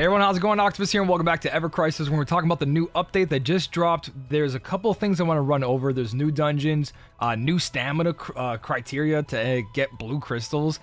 Hey everyone, how's it going? Octopus here and welcome back to evercrisis. When we're talking about the new update that just dropped, there's a couple of things I want to run over. There's new dungeons, new stamina criteria to get blue crystals.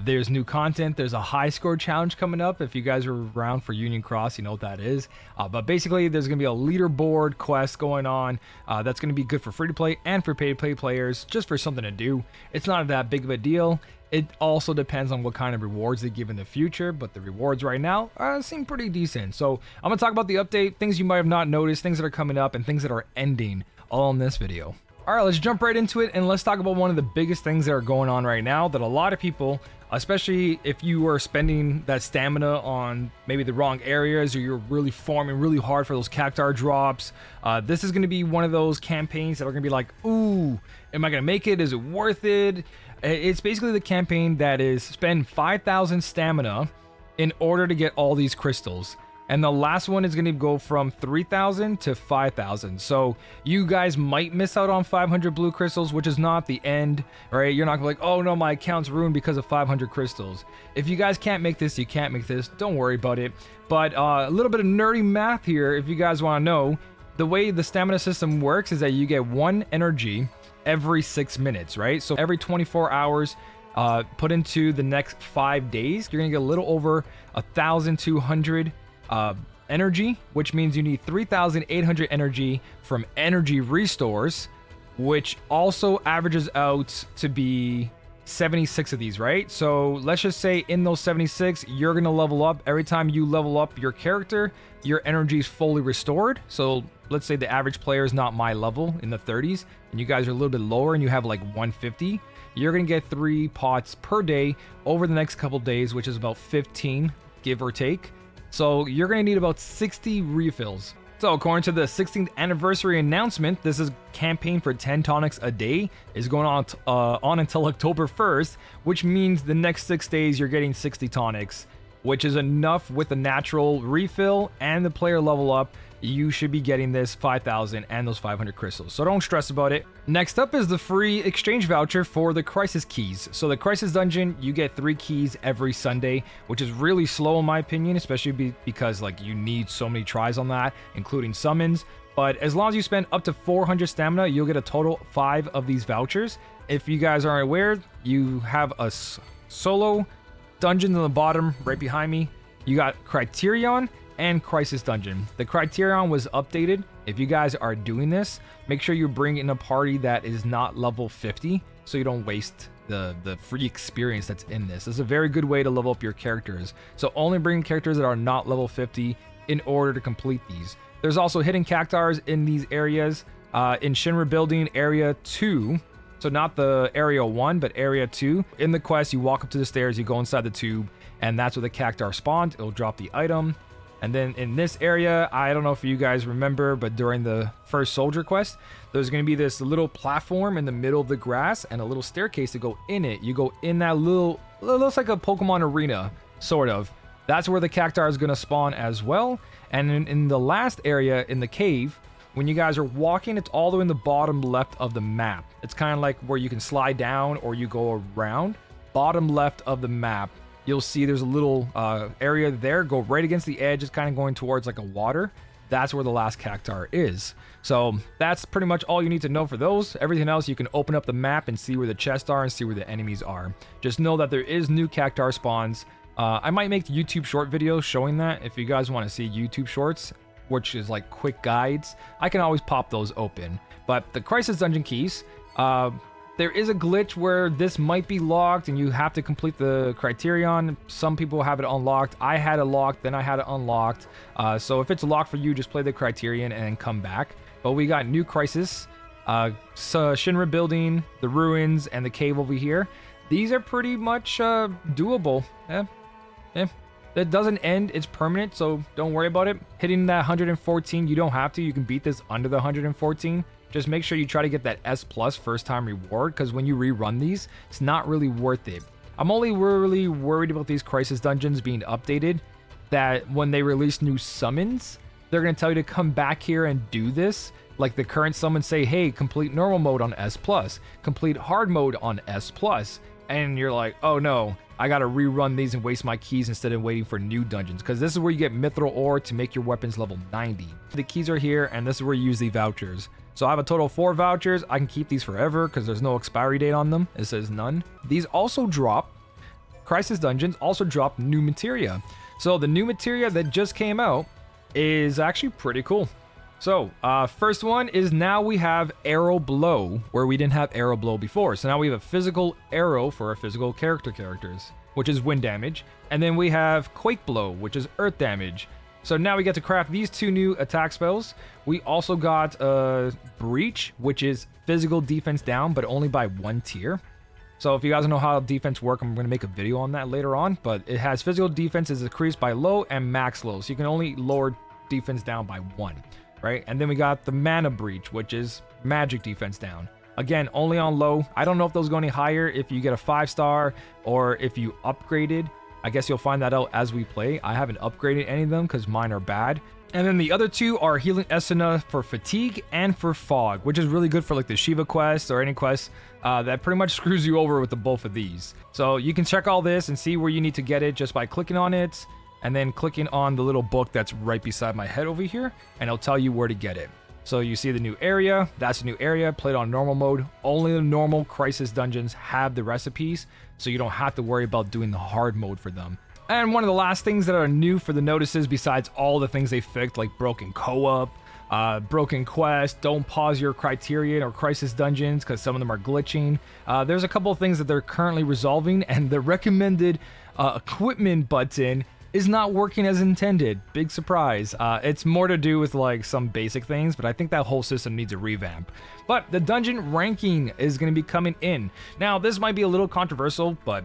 There's new content. There's a high score challenge coming up. If you guys are around for Union Cross, you know what that is. But basically, there's going to be a leaderboard quest going on that's going to be good for free-to-play and for pay-to-play players, just for something to do. It's not that big of a deal. It also depends on what kind of rewards they give in the future, but the rewards right now seem pretty decent. So I'm going to talk about the update, things you might have not noticed, things that are coming up, and things that are ending, all in this video. All right, let's jump right into it, and let's talk about one of the biggest things that are going on right now that a lot of people, especially if you are spending that stamina on maybe the wrong areas or you're really farming really hard for those cactar drops, this is going to be one of those campaigns that are going to be like, ooh, am I going to make it? Is it worth it? It's basically the campaign that is spend 5,000 stamina in order to get all these crystals. And the last one is going to go from 3,000 to 5,000. So you guys might miss out on 500 blue crystals, which is not the end, right? You're not going to be like, oh no, my account's ruined because of 500 crystals. If you guys can't make this, you can't make this. Don't worry about it. But a little bit of nerdy math here, if you guys want to know. The way the stamina system works is that you get 1 energy every 6 minutes, right? So every 24 hours put into the next 5 days, you're gonna get a little over 1,200 energy, which means you need 3,800 energy from energy restores, which also averages out to be 76 of these, right? So let's just say in those 76 you're gonna level up. Every time you level up your character, your energy is fully restored. So let's say the average player is not my level, in the 30s, and you guys are a little bit lower and you have like 150, you're gonna get 3 pots per day over the next couple days, which is about 15, give or take. So you're gonna need about 60 refills. So according to the 16th anniversary announcement, this is campaign for 10 tonics a day is going on until October 1st, which means the next 6 days you're getting 60 tonics, which is enough with the natural refill and the player level up. You should be getting this 5,000 and those 500 crystals, so don't stress about it. Next up is the free exchange voucher for the crisis keys. So the crisis dungeon, you get 3 keys every Sunday, which is really slow in my opinion, especially because like you need so many tries on that, including summons. But as long as you spend up to 400 stamina, you'll get a total 5 of these vouchers. If you guys aren't aware, you have a solo dungeon on the bottom right behind me. You got Criterion and Crisis Dungeon. The Criterion was updated. If you guys are doing this, make sure you bring in a party that is not level 50 so you don't waste the free experience that's in this. This is a very good way to level up your characters. So only bring characters that are not level 50 in order to complete these. There's also hidden cactars in these areas. In Shinra Building Area 2, so not the Area 1, but Area 2. In the quest, you walk up to the stairs, you go inside the tube, and that's where the cactar spawned. It'll drop the item. And then in this area, I don't know if you guys remember, but during the first soldier quest, there's going to be this little platform in the middle of the grass and a little staircase to go in it. You go in that little, it looks like a Pokemon arena, sort of. That's where the cactar is going to spawn as well. And in the last area, in the cave, when you guys are walking, it's all the way in the bottom left of the map. It's kind of like where you can slide down or you go around. Bottom left of the map, you'll see there's a little area there. Go right against the edge. It's kind of going towards like a water. That's where the last cactar is. So that's pretty much all you need to know for those. Everything else, you can open up the map and see where the chests are and see where the enemies are. Just know that there is new cactar spawns. I might make YouTube short videos showing that. If you guys want to see YouTube shorts, which is like quick guides, I can always pop those open. But the Crisis Dungeon keys, there is a glitch where this might be locked and you have to complete the Criterion. Some people have it unlocked. I had it locked, then I had it unlocked. So if it's locked for you, just play the Criterion and come back. But we got new Crisis, Shinra Building, the Ruins, and the Cave over here. These are pretty much doable. That doesn't end, it's permanent, so don't worry about it. Hitting that 114, you don't have to. You can beat this under the 114. Just make sure you try to get that S+ first time reward, because when you rerun these, it's not really worth it. I'm only really worried about these Crisis Dungeons being updated, that when they release new summons, they're going to tell you to come back here and do this. Like the current summons say, hey, complete normal mode on S+, complete hard mode on S+, and you're like, oh no, I gotta rerun these and waste my keys instead of waiting for new dungeons, because this is where you get mithril ore to make your weapons level 90. The keys are here, and this is where you use the vouchers. So I have a total of 4 vouchers. I can keep these forever because there's no expiry date on them. It says none. These also drop, Crisis Dungeons also drop new materia. So the new materia that just came out is actually pretty cool. So first one is now we have Arrow Blow, where we didn't have Arrow Blow before. So now we have a physical arrow for our physical characters, which is wind damage. And then we have Quake Blow, which is earth damage. So now we get to craft these 2 new attack spells. We also got Breach, which is physical defense down, but only by 1 tier. So if you guys don't know how defense work, I'm going to make a video on that later on. But it has physical defense is increased by low and max low. So you can only lower defense down by 1, right? And then we got the Mana Breach, which is magic defense down. Again, only on low. I don't know if those go any higher if you get a 5-star or if you upgraded. I guess you'll find that out as we play. I haven't upgraded any of them because mine are bad. And then the other 2 are Healing Esuna for Fatigue and for Fog, which is really good for like the Shiva quest or any quest that pretty much screws you over with the both of these. So you can check all this and see where you need to get it just by clicking on it and then clicking on the little book that's right beside my head over here, and it'll tell you where to get it. So you see the new area, that's a new area, played on normal mode. Only the normal Crisis Dungeons have the recipes, so you don't have to worry about doing the hard mode for them. And one of the last things that are new for the notices, besides all the things they fixed, like broken co-op, broken quest, don't pause your Criterion or Crisis Dungeons because some of them are glitching. There's a couple of things that they're currently resolving, and the recommended equipment button is not working as intended. Big surprise. It's more to do with like some basic things, but I think that whole system needs a revamp. But the dungeon ranking is going to be coming in. Now, this might be a little controversial, but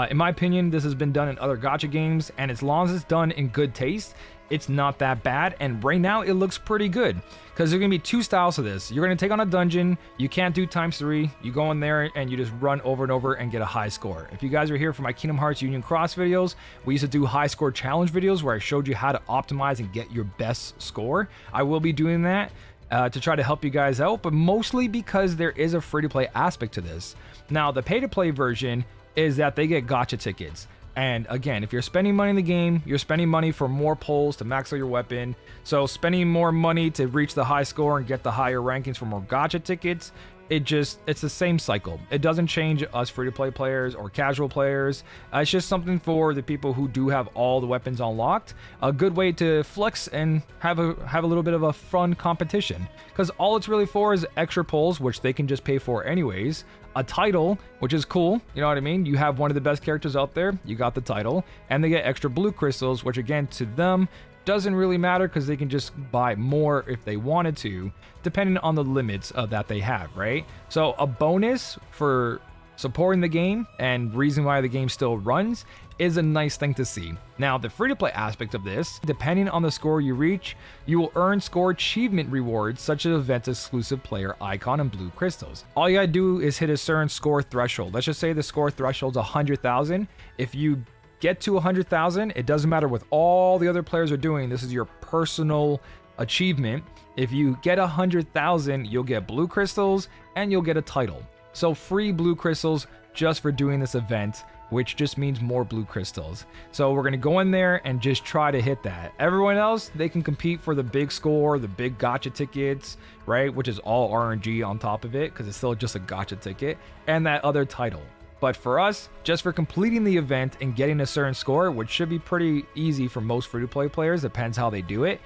in my opinion, this has been done in other gacha games, and as long as it's done in good taste, it's not that bad. And right now it looks pretty good, because there's gonna be 2 styles of this. You're gonna take on a dungeon, you can't do ×3, you go in there and you just run over and over and get a high score. If you guys are here for my Kingdom Hearts Union Cross videos, we used to do high score challenge videos where I showed you how to optimize and get your best score. I will be doing that to try to help you guys out, but mostly because there is a free-to-play aspect to this. Now, the pay-to-play version is that they get gacha tickets. And again, if you're spending money in the game, you're spending money for more pulls to max out your weapon. So spending more money to reach the high score and get the higher rankings for more gacha tickets, it's the same cycle. It doesn't change us free-to-play players or casual players. It's just something for the people who do have all the weapons unlocked. A good way to flex and have a little bit of a fun competition. Because all it's really for is extra pulls, which they can just pay for anyways. A title, which is cool, you know what I mean? You have one of the best characters out there, you got the title, and they get extra blue crystals, which again, to them, doesn't really matter because they can just buy more if they wanted to, depending on the limits that they have, right? So a bonus for supporting the game and reason why the game still runs is a nice thing to see. Now, the free-to-play aspect of this, depending on the score you reach, you will earn score achievement rewards such as event exclusive player icon and blue crystals. All you gotta do is hit a certain score threshold. Let's just say the score threshold's 100,000. If you get to 100,000, it doesn't matter what all the other players are doing. This is your personal achievement. If you get 100,000, you'll get blue crystals and you'll get a title. So free blue crystals just for doing this event, which just means more blue crystals. So we're gonna go in there and just try to hit that. Everyone else, they can compete for the big score, the big gacha tickets, right? Which is all RNG on top of it, because it's still just a gacha ticket, and that other title. But for us, just for completing the event and getting a certain score, which should be pretty easy for most free-to-play players, depends how they do it,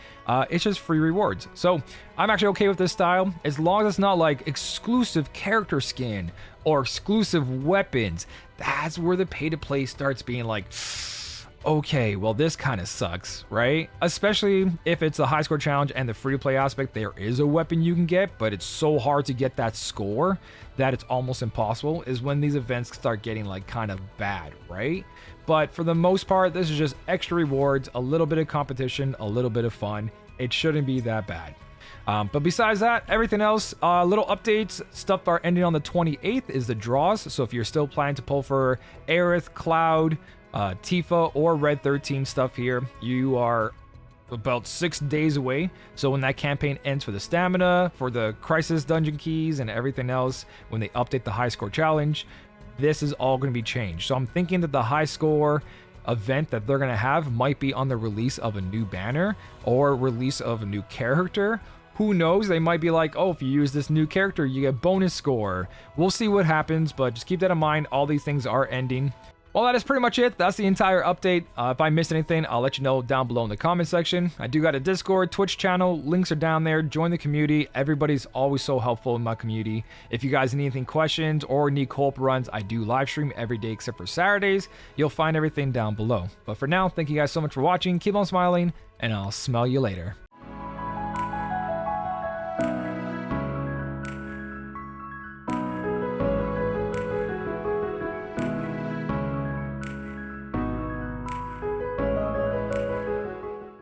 it's just free rewards. So I'm actually okay with this style, as long as it's not like exclusive character skin or exclusive weapons. That's where the pay-to-play starts being like, okay, well, this kind of sucks, right? Especially if it's a high score challenge and the free-to-play aspect, there is a weapon you can get, but it's so hard to get that score that it's almost impossible, is when these events start getting like kind of bad, right? But for the most part, this is just extra rewards, a little bit of competition, a little bit of fun. It shouldn't be that bad. But besides that, everything else, little updates, stuff are ending on the 28th is the draws. So if you're still planning to pull for Aerith, Cloud, Tifa, or Red 13 stuff here, you are about 6 days away. So when that campaign ends for the stamina, for the crisis dungeon keys and everything else, when they update the high score challenge, this is all going to be changed. So I'm thinking that the high score event that they're going to have might be on the release of a new banner or release of a new character. Who knows? They might be like, oh, if you use this new character, you get bonus score. We'll see what happens, but just keep that in mind. All these things are ending. Well, that is pretty much it. That's the entire update. If I missed anything, I'll let you know down below in the comment section. I do got a Discord, Twitch channel. Links are down there. Join the community. Everybody's always so helpful in my community. If you guys need anything, questions, or need co-op runs, I do live stream every day except for Saturdays. You'll find everything down below. But for now, thank you guys so much for watching. Keep on smiling, and I'll smell you later.